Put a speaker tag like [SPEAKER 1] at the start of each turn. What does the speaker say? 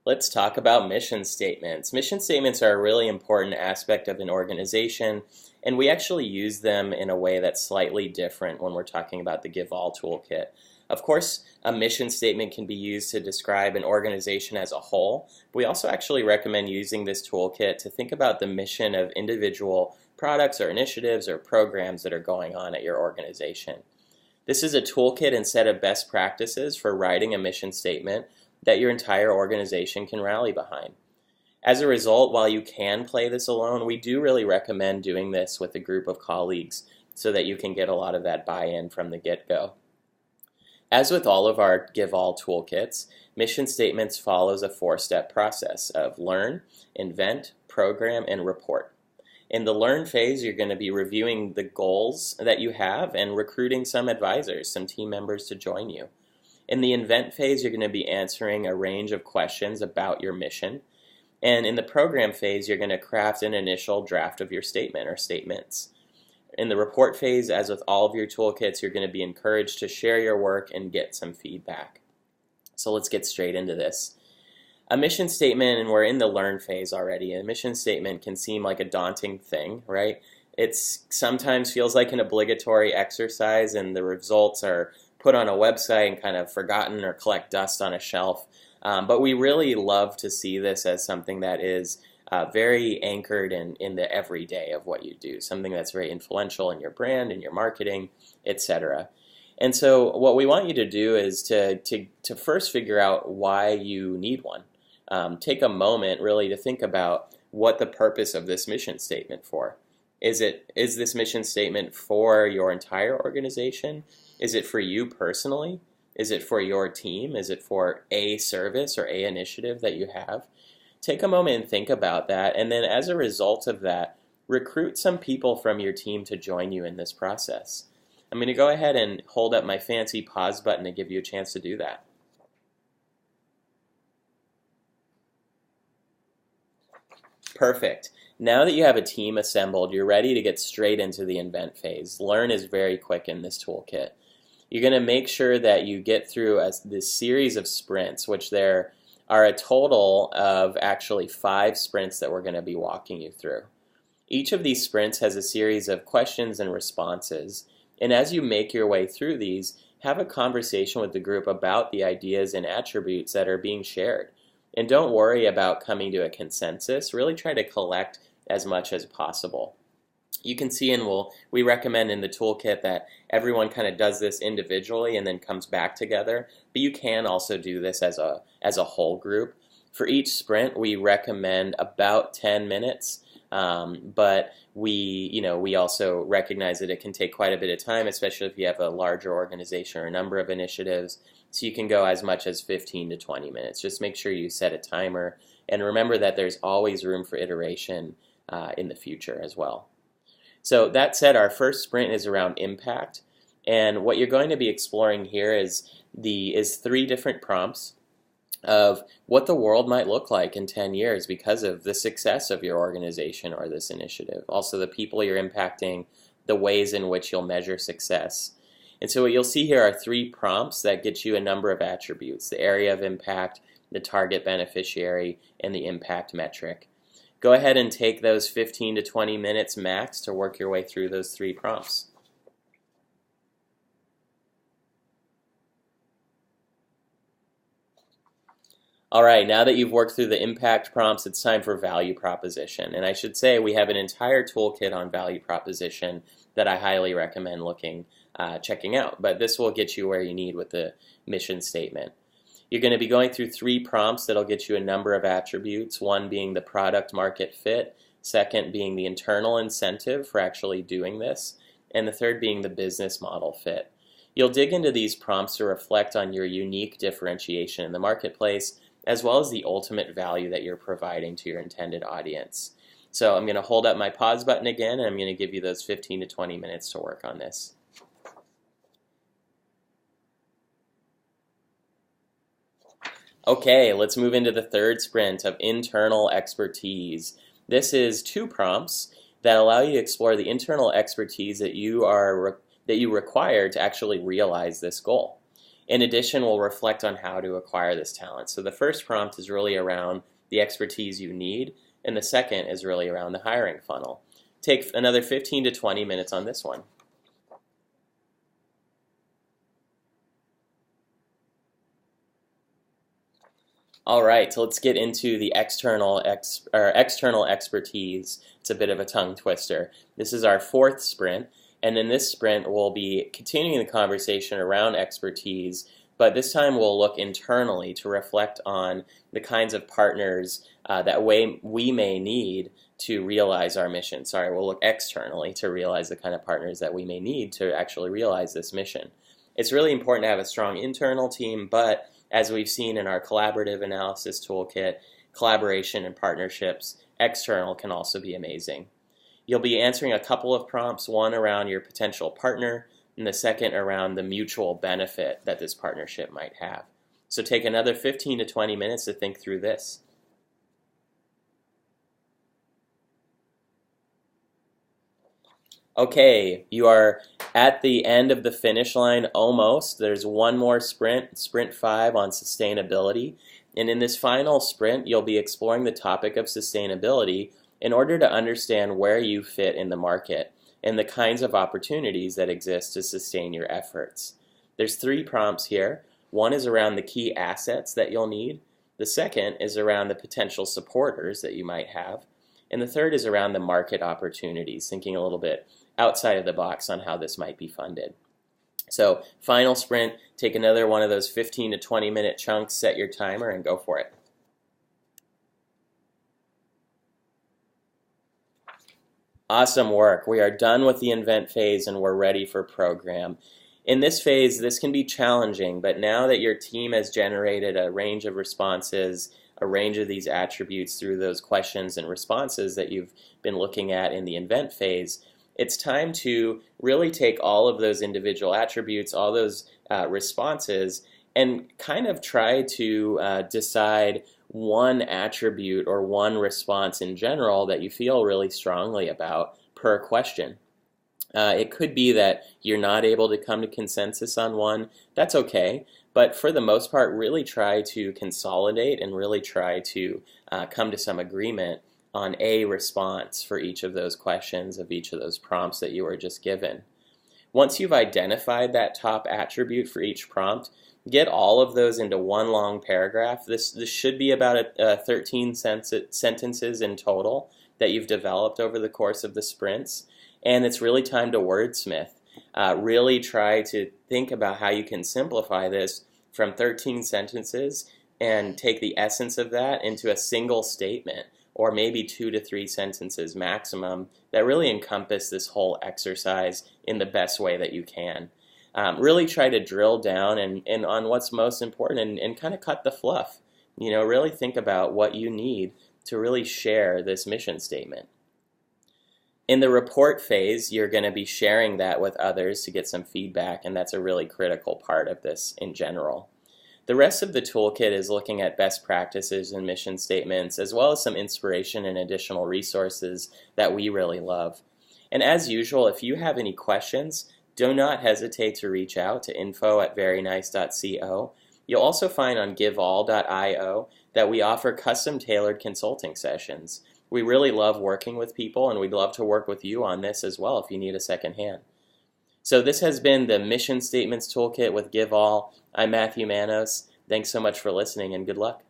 [SPEAKER 1] Let's talk about mission statements. Mission statements are a really important aspect of an organization, and we actually use them in a way that's slightly different when we're talking about the Give All toolkit. Of course, a mission statement can be used to describe an organization as a whole. We also actually recommend using this toolkit to think about the mission of individual products or initiatives or programs that are going on at your organization. This is a toolkit and set of best practices for writing a mission statement that your entire organization can rally behind. As a result, while you can play this alone, we do really recommend doing this with a group of colleagues so that you can get a lot of that buy-in from the get-go. As with all of our Give All toolkits, mission statements follows a four-step process of learn, invent, program, and report. In the learn phase, you're going to be reviewing the goals that you have and recruiting some advisors, some team members to join you. In the invent phase, you're going to be answering a range of questions about your mission. And in the program phase, you're going to craft an initial draft of your statement or statements. In the report phase, as with all of your toolkits, you're going to be encouraged to share your work and get some feedback. So let's get straight into this. A mission statement, and we're in the learn phase already, a mission statement can seem like a daunting thing, right? It sometimes feels like an obligatory exercise and the results are put on a website and kind of forgotten or collect dust on a shelf. But we really love to see this as something that is very anchored in the everyday of what you do, something that's very influential in your brand, in your marketing, etc. And so what we want you to do is to first figure out why you need one. Take a moment really to think about what the purpose of this mission statement for. Is this mission statement for your entire organization? Is it for you personally? Is it for your team? Is it for a service or a initiative that you have? Take a moment and think about that, and then as a result of that, recruit some people from your team to join you in this process. I'm going to go ahead and hold up my fancy pause button to give you a chance to do that. Perfect. Now that you have a team assembled, you're ready to get straight into the invent phase. Learn is very quick in this toolkit. You're going to make sure that you get through this series of sprints, which there are a total of actually 5 sprints that we're going to be walking you through. Each of these sprints has a series of questions and responses, and as you make your way through these, have a conversation with the group about the ideas and attributes that are being shared. And don't worry about coming to a consensus. Really try to collect as much as possible. You can see, and we recommend in the toolkit that everyone kind of does this individually and then comes back together, but you can also do this as a whole group. For each sprint, we recommend about 10 minutes, but we also recognize that it can take quite a bit of time, especially if you have a larger organization or a number of initiatives. So you can go as much as 15 to 20 minutes. Just make sure you set a timer, and remember that there's always room for iteration in the future as well. So that said, our first sprint is around impact, and what you're going to be exploring here is 3 different prompts of what the world might look like in 10 years because of the success of your organization or this initiative. Also the people you're impacting, the ways in which you'll measure success. And so what you'll see here are 3 prompts that get you a number of attributes: the area of impact, the target beneficiary, and the impact metric. Go ahead and take those 15 to 20 minutes max to work your way through those 3 prompts. All right, now that you've worked through the impact prompts, it's time for value proposition. And I should say we have an entire toolkit on value proposition that I highly recommend checking out. But this will get you where you need with the mission statement. You're going to be going through 3 prompts that'll get you a number of attributes, one being the product market fit, second being the internal incentive for actually doing this, and the third being the business model fit. You'll dig into these prompts to reflect on your unique differentiation in the marketplace, as well as the ultimate value that you're providing to your intended audience. So I'm going to hold up my pause button again, and I'm going to give you those 15 to 20 minutes to work on this. Okay, let's move into the third sprint of internal expertise. This is 2 prompts that allow you to explore the internal expertise that you require to actually realize this goal. In addition, we'll reflect on how to acquire this talent. So the first prompt is really around the expertise you need, and the second is really around the hiring funnel. Take another 15 to 20 minutes on this one. All right, so let's get into the external expertise. It's a bit of a tongue twister. This is our fourth sprint, and in this sprint we'll be continuing the conversation around expertise, but this time we'll look internally to reflect on the kinds of partners that we may need to realize our mission. Sorry, we'll look externally to realize the kind of partners that we may need to actually realize this mission. It's really important to have a strong internal team, but as we've seen in our collaborative analysis toolkit, collaboration and partnerships, external can also be amazing. You'll be answering a couple of prompts, one around your potential partner, and the second around the mutual benefit that this partnership might have. So take another 15 to 20 minutes to think through this. Okay, you are at the end of the finish line almost. There's one more sprint, sprint 5 on sustainability. And in this final sprint, you'll be exploring the topic of sustainability in order to understand where you fit in the market and the kinds of opportunities that exist to sustain your efforts. There's 3 prompts here. One is around the key assets that you'll need. The second is around the potential supporters that you might have. And the third is around the market opportunities, thinking a little bit outside of the box on how this might be funded. So final sprint, take another one of those 15 to 20 minute chunks, set your timer, and go for it. Awesome work. We are done with the invent phase and we're ready for program. In this phase, this can be challenging, but now that your team has generated a range of responses, a range of these attributes through those questions and responses that you've been looking at in the invent phase, it's time to really take all of those individual attributes, all those responses, and kind of try to decide one attribute or one response in general that you feel really strongly about per question. It could be that you're not able to come to consensus on one. That's okay, but for the most part, really try to consolidate and really try to come to some agreement on a response for each of those questions of each of those prompts that you were just given. Once you've identified that top attribute for each prompt, get all of those into one long paragraph. This should be about 13 sentences in total that you've developed over the course of the sprints, and it's really time to wordsmith. Really try to think about how you can simplify this from 13 sentences and take the essence of that into a single statement, or maybe 2 to 3 sentences maximum that really encompass this whole exercise in the best way that you can. Really try to drill down and on what's most important and kind of cut the fluff. You know, really think about what you need to really share this mission statement. In the report phase, you're going to be sharing that with others to get some feedback, and that's a really critical part of this in general. The rest of the toolkit is looking at best practices and mission statements, as well as some inspiration and additional resources that we really love. And as usual, if you have any questions, do not hesitate to reach out to info@verynice.co. You'll also find on giveall.io that we offer custom-tailored consulting sessions. We really love working with people, and we'd love to work with you on this as well if you need a second hand. So this has been the Mission Statements Toolkit with GiveAll. I'm Matthew Manos. Thanks so much for listening, and good luck.